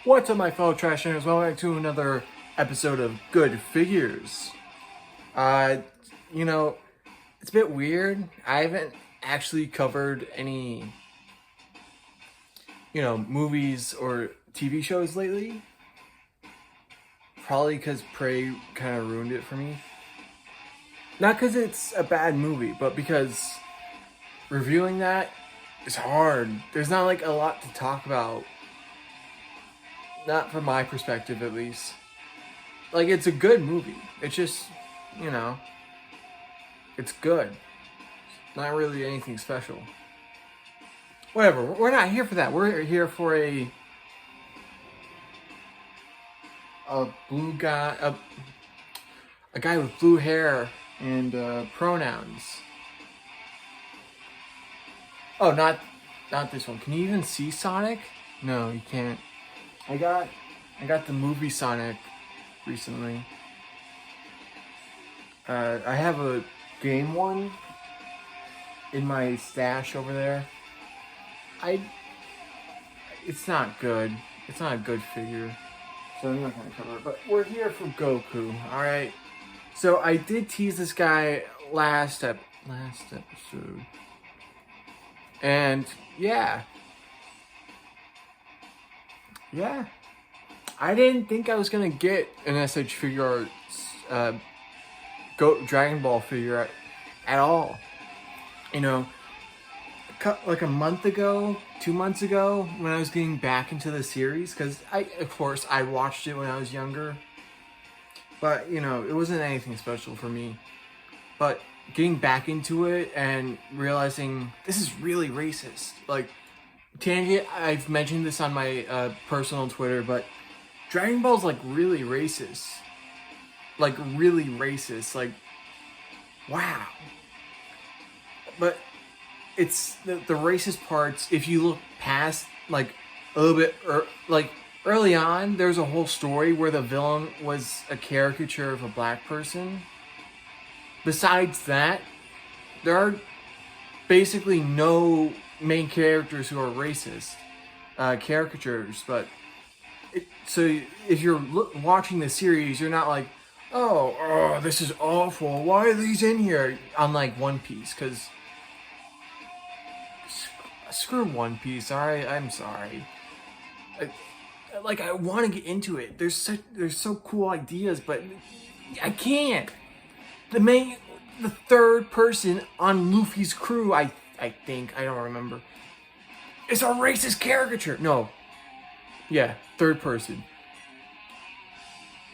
What's up, my fellow trash nerders? Welcome back to another episode of Good Figures. Uh, you know, it's a bit weird. I haven't actually covered any, movies or TV shows lately. Probably because Prey kind of ruined it for me. Not because it's a bad movie, but because reviewing that is hard. There's not like a lot to talk about. Not from my perspective, at least. Like, it's a good movie. It's just, it's good. Not really anything special. Whatever. We're not here for that. We're here for a blue guy, a guy with blue hair and pronouns. Oh, not this one. Can you even see Sonic? No, you can't. I got the movie Sonic recently. I have a game one in my stash over there. It's not good. It's not a good figure, so I'm not gonna cover it. But we're here for Goku, all right. So I did tease this guy last episode, and yeah. I didn't think I was gonna get an SH Figuarts Dragon Ball figure at all. Like a month ago, 2 months ago, when I was getting back into the series, because of course I watched it when I was younger, but it wasn't anything special for me. But getting back into it and realizing this is really racist, like. Tangent, I've mentioned this on my personal Twitter, but Dragon Ball's like really racist. Like really racist. Like, wow. But it's the racist parts, if you look past like a little bit, like early on, there's a whole story where the villain was a caricature of a black person. Besides that, there are basically no main characters who are racist caricatures, but so if you're watching the series, you're not like, oh, this is awful. Why are these in here? Unlike One Piece, because screw One Piece. All right, I'm sorry. I want to get into it. There's so cool ideas, but I can't. The third person on Luffy's crew, I think, I don't remember. It's a racist caricature. No. Yeah, third person.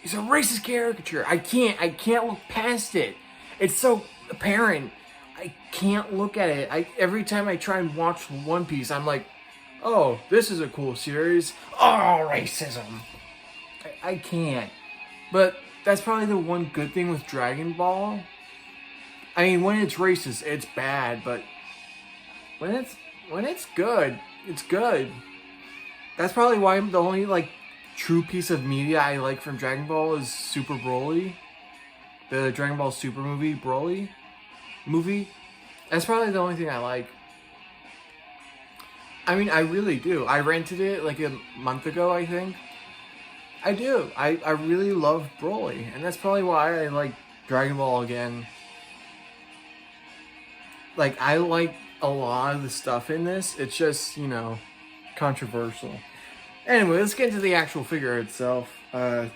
It's a racist caricature. I can't look past it. It's so apparent. I can't look at it. Every time I try and watch One Piece, I'm like, oh, this is a cool series. Oh, racism. I can't. But that's probably the one good thing with Dragon Ball. I mean, when it's racist, it's bad, but when it's good, it's good. That's probably why the only true piece of media I like from Dragon Ball is Super Broly. The Dragon Ball Super movie, Broly movie. That's probably the only thing I like. I mean, I really do. I rented it like a month ago, I think. I do. I really love Broly, and that's probably why I like Dragon Ball again. Like, I like a lot of the stuff in this. It's just, controversial. Anyway, let's get into the actual figure itself. I'm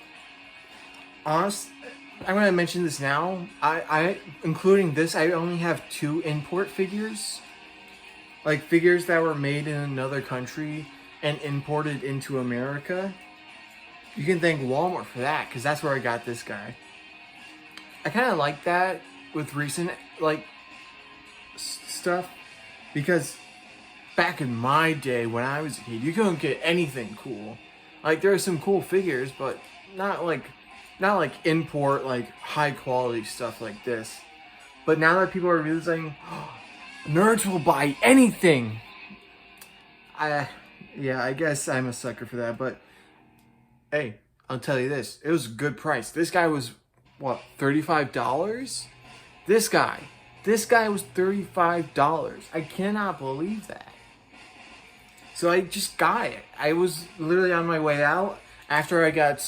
going to mention this now. I including this, I only have 2 import figures. Like, figures that were made in another country and imported into America. You can thank Walmart for that, because that's where I got this guy. I kind of like that with recent, stuff, because back in my day when I was a kid, you couldn't get anything cool. Like, there are some cool figures, but not like import, high quality stuff like this. But now that people are realizing, nerds will buy anything. I guess I'm a sucker for that, but hey, I'll tell you this, it was a good price. This guy was, what, $35? This guy was $35. I cannot believe that. So I just got it. I was literally on my way out after I got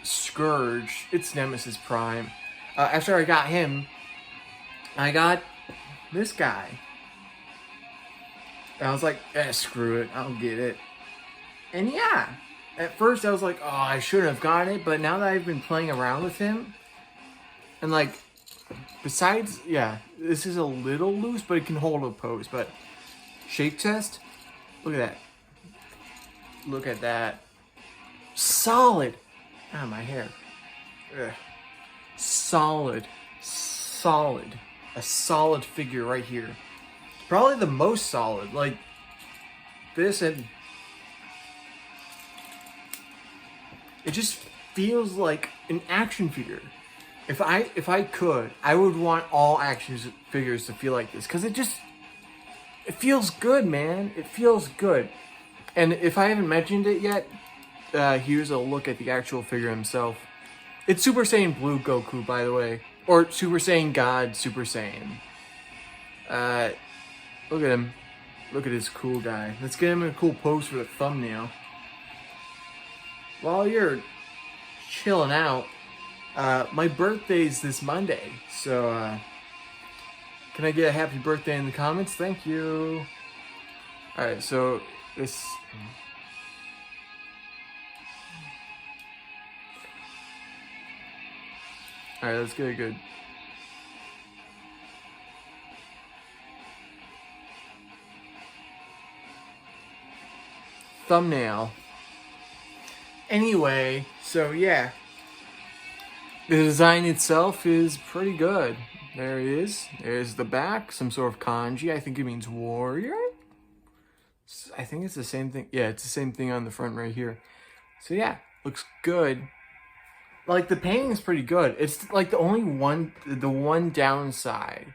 Scourge. It's Nemesis Prime. After I got him, I got this guy. And I was like, screw it, I'll get it. And yeah, at first I was like, oh, I shouldn't have gotten it. But now that I've been playing around with him, and like, besides, yeah, this is a little loose, but it can hold a pose. But shape test, look at that. Look at that. Solid. Ah, my hair. Ugh. Solid. Solid. A solid figure right here. Probably the most solid. Like, this, and it just feels like an action figure. If I could, I would want all action figures to feel like this, because it feels good, man. It feels good. And if I haven't mentioned it yet, here's a look at the actual figure himself. It's Super Saiyan Blue Goku, by the way. Or Super Saiyan God Super Saiyan. Look at him. Look at this cool guy. Let's get him in a cool pose for the thumbnail. While you're chilling out, my birthday's this Monday. So, can I get a happy birthday in the comments? Thank you. Alright, so this... Alright, let's get a good... thumbnail. Anyway, so yeah. The design itself is pretty good. There it is. There's the back, some sort of kanji. I think it means warrior. I think it's the same thing. Yeah, it's the same thing on the front right here. So yeah, looks good. Like, the painting is pretty good. It's like the one downside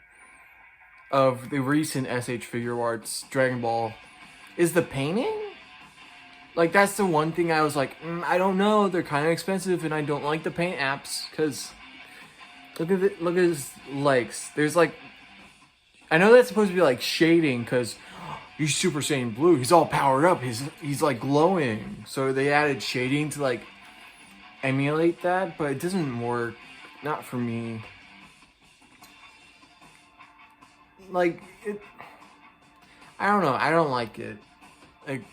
of the recent SH Figuarts Dragon Ball is the painting. Like, that's the one thing I was like, I don't know. They're kind of expensive, and I don't like the paint apps, because look at his legs. There's like, I know that's supposed to be like shading, because he's Super Saiyan Blue. He's all powered up. He's like glowing. So they added shading to like emulate that, but it doesn't work. Not for me. Like, I don't know. I don't like it. Like,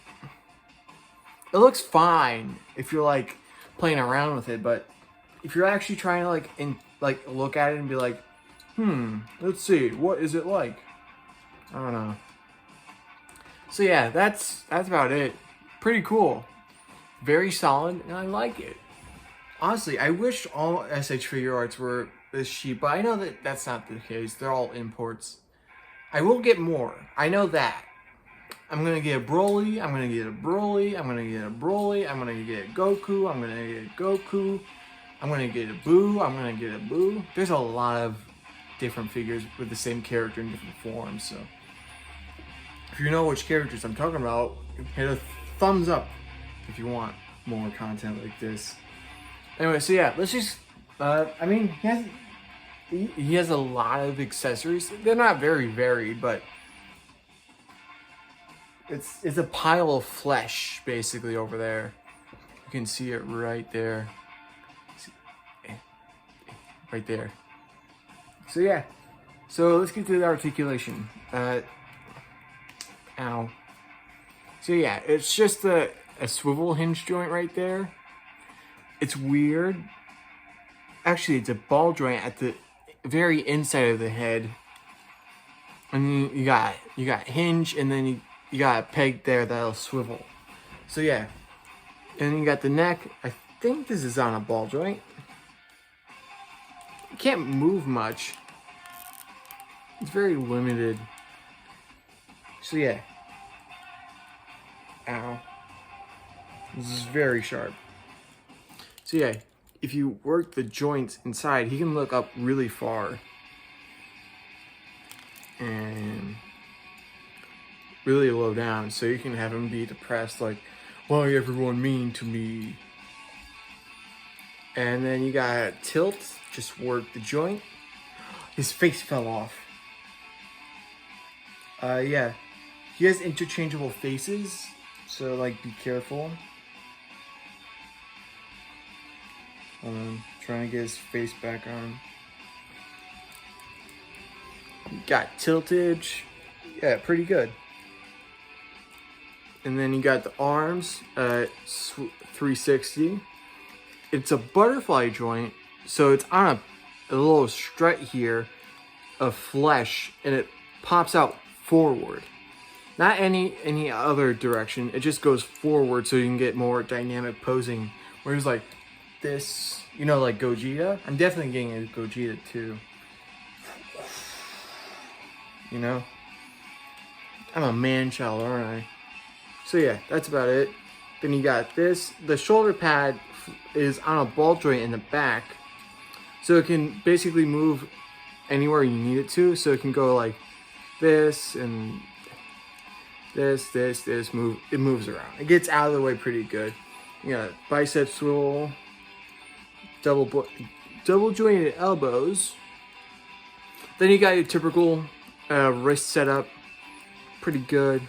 it looks fine if you're like playing around with it, but if you're actually trying to like look at it and be like, let's see, what is it like? I don't know. So yeah, that's about it. Pretty cool. Very solid, and I like it. Honestly, I wish all SH Figuarts were this cheap, but I know that that's not the case. They're all imports. I will get more. I know that. I'm gonna get a Broly, I'm gonna get a Broly, I'm gonna get a Broly, I'm gonna get a Goku, I'm gonna get a Goku, I'm gonna get a Boo, I'm gonna get a Boo. There's a lot of different figures with the same character in different forms, so if you know which characters I'm talking about, hit a thumbs up if you want more content like this. Anyway, so yeah, let's just, I mean, he has a lot of accessories. They're not very varied, but it's a pile of flesh, basically, over there. You can see it right there. Right there. So yeah. So let's get to the articulation. Ow. So yeah, it's just a swivel hinge joint right there. It's weird. Actually, it's a ball joint at the very inside of the head. And you got hinge, and then you got a peg there that'll swivel. So yeah. And then you got the neck. I think this is on a ball joint. You can't move much. It's very limited. So yeah. Ow. This is very sharp. So yeah, if you work the joints inside, he can look up really far. And really low down, so you can have him be depressed, like, why everyone mean to me? And then you got tilt, just work the joint. His face fell off. Yeah, he has interchangeable faces. So like, be careful. Trying to get his face back on. Got tiltage. Yeah, pretty good. And then you got the arms at 360. It's a butterfly joint, so it's on a little strut here of flesh, and it pops out forward. Not any other direction. It just goes forward so you can get more dynamic posing. Whereas like this, you know, like Gogeta. I'm definitely getting a Gogeta too. You know? I'm a man-child, aren't I? So yeah, that's about it. Then you got this. The shoulder pad is on a ball joint in the back. So it can basically move anywhere you need it to. So it can go like this and this, move. It moves around. It gets out of the way pretty good. You got bicep swivel, double jointed elbows. Then you got your typical wrist setup. Pretty good.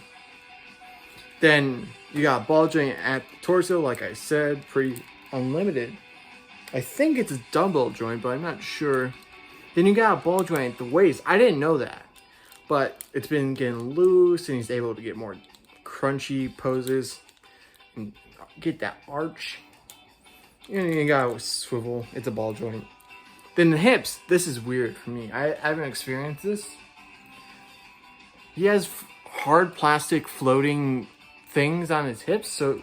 Then you got ball joint at the torso, like I said, pretty unlimited. I think it's a dumbbell joint, but I'm not sure. Then you got a ball joint at the waist. I didn't know that, but it's been getting loose, and he's able to get more crunchy poses and get that arch. And you got a swivel. It's a ball joint. Then the hips. This is weird for me. I haven't experienced this. He has hard plastic floating things on his hips, so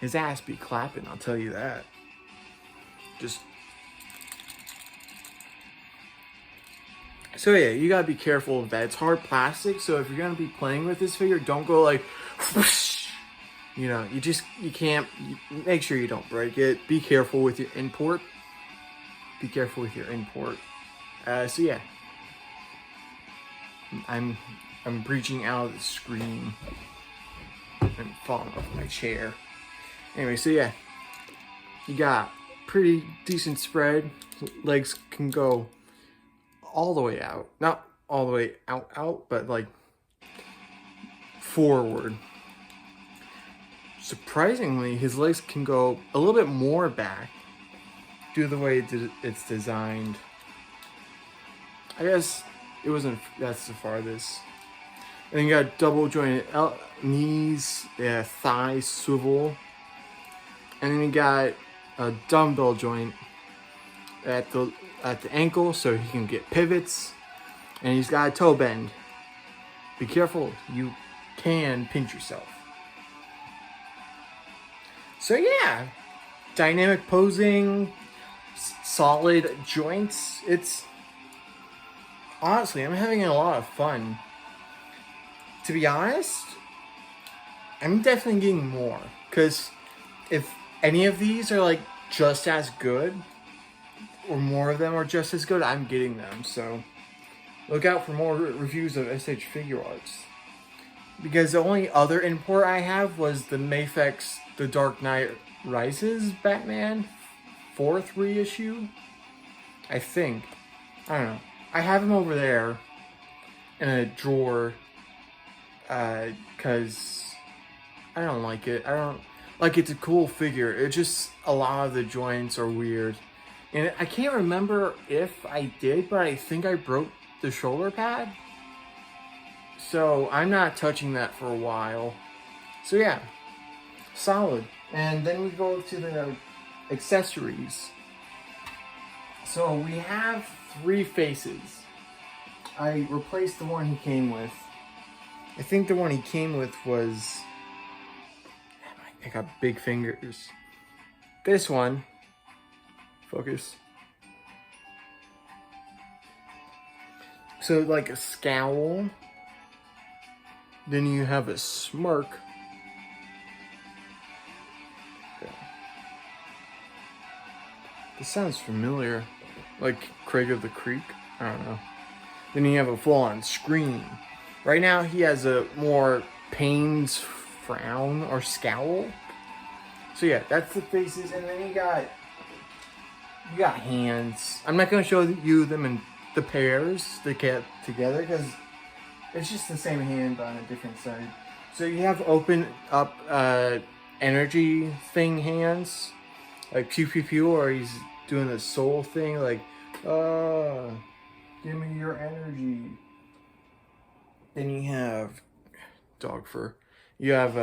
his ass be clapping, I'll tell you that. So yeah, you gotta be careful of that. It's hard plastic, so if you're gonna be playing with this figure, don't go like whoosh. You know, you can't, make sure you don't break it. Be careful with your import. So yeah, I'm breaching out of the screen. I'm falling off my chair. Anyway, so yeah, you got pretty decent spread. Legs can go all the way out. Not all the way out, but like forward. Surprisingly, his legs can go a little bit more back due to the way it's designed. I guess it wasn't, that's the farthest. And then you got double jointed knees, yeah, thigh swivel. And then you got a dumbbell joint at the ankle, so he can get pivots. And he's got a toe bend. Be careful, you can pinch yourself. So yeah, dynamic posing, solid joints. It's honestly, I'm having a lot of fun. To be honest, I'm definitely getting more, because if any of these are like just as good, or more of them are just as good, I'm getting them. So look out for more reviews of SH Figuarts. Because the only other import I have was the Mafex The Dark Knight Rises Batman 4th reissue. I think. I don't know. I have him over there in a drawer because I don't like it. I don't like, it's a cool figure. It just, a lot of the joints are weird. And I can't remember if I did, but I think I broke the shoulder pad. So I'm not touching that for a while. So yeah, solid. And then we go to the accessories. So we have 3 faces. I replaced the one he came with. I think the one he came with was, I got big fingers. This one, focus. So like a scowl. Then you have a smirk. Okay. This sounds familiar. Like Craig of the Creek? I don't know. Then you have a full-on scream. Right now he has a more pained frown or scowl. So yeah, that's the faces. And then you got You got hands. I'm not going to show you them in the pairs they get together because it's just the same hand but on a different side. So you have open up energy thing hands, like pew pew pew, or he's doing the soul thing, like give me your energy. Then you have dog fur. You have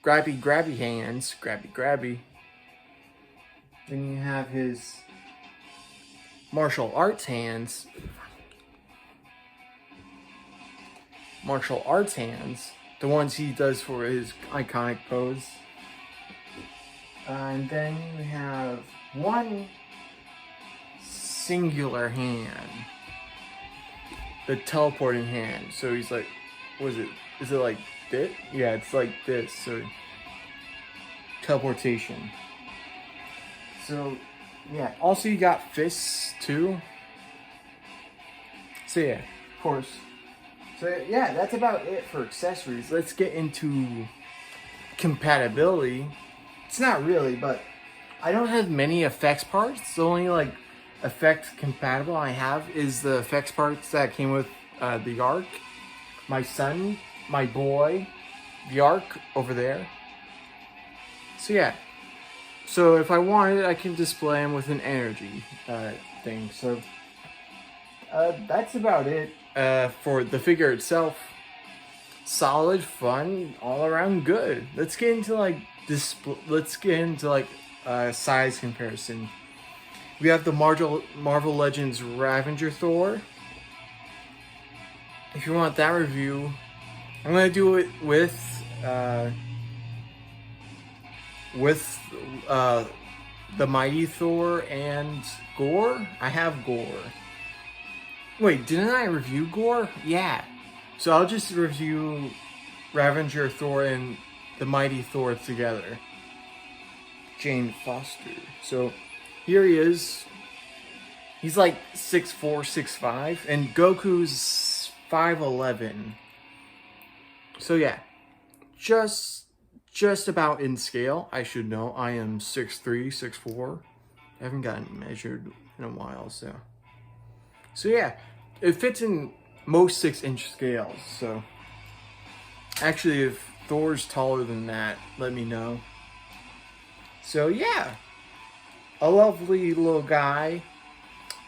grabby grabby hands, grabby grabby. Then you have his martial arts hands. Martial arts hands. The ones he does for his iconic pose. And then you have one singular hand. The teleporting hand. So he's like, what is it? Is it like this? Yeah, it's like this. So teleportation. So yeah. Also you got fists too. So yeah, of course. So yeah, that's about it for accessories. Let's get into compatibility. It's not really, but I don't have many effects parts. The only like effect compatible I have is the effects parts that came with the Arc. My son, my boy, the Arc over there. So yeah. So if I wanted, I can display them with an energy thing. So that's about it. For the figure itself, solid, fun, all around good. Let's get into like size comparison. We have the Marvel Legends Ravager Thor. If you want that review, I'm gonna do it with the Mighty Thor and Gore. I have Gore. Wait, didn't I review Gore? Yeah. So I'll just review Ravager Thor and the Mighty Thor together. Jane Foster. So here he is. He's like 6'4", 6'5", and Goku's 5'11". So yeah, just about in scale. I should know. I am 6'3", 6'4". I haven't gotten measured in a while, so yeah, it fits in most 6-inch scales. So actually, if Thor's taller than that, let me know. So yeah, a lovely little guy.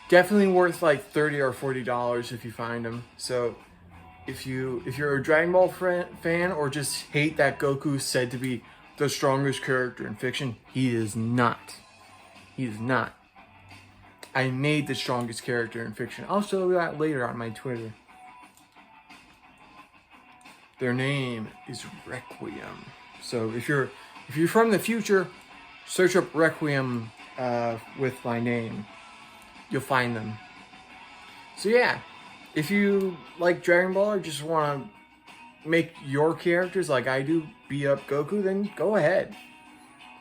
Definitely worth like $30 or $40 if you find him. So if you're a Dragon Ball fan or just hate that Goku is said to be the strongest character in fiction, he is not. He is not. I made the strongest character in fiction. I'll show you that later on my Twitter. Their name is Requiem. So if you're from the future, search up Requiem with my name. You'll find them. So yeah, if you like Dragon Ball or just want to make your characters like I do beat up Goku, then go ahead.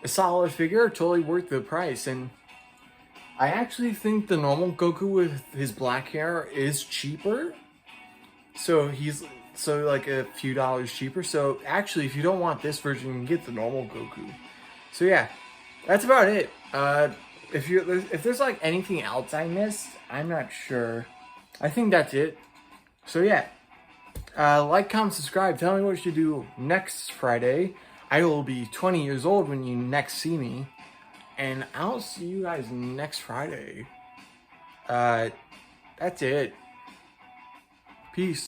A solid figure, totally worth the price. And I actually think the normal Goku with his black hair is cheaper. So he's like a few dollars cheaper. So actually, if you don't want this version, you can get the normal Goku. So yeah, that's about it. If there's like anything else I missed, I'm not sure. I think that's it. So yeah, like, comment, subscribe. Tell me what you should do next Friday. I will be 20 years old when you next see me. And I'll see you guys next Friday. That's it. Peace.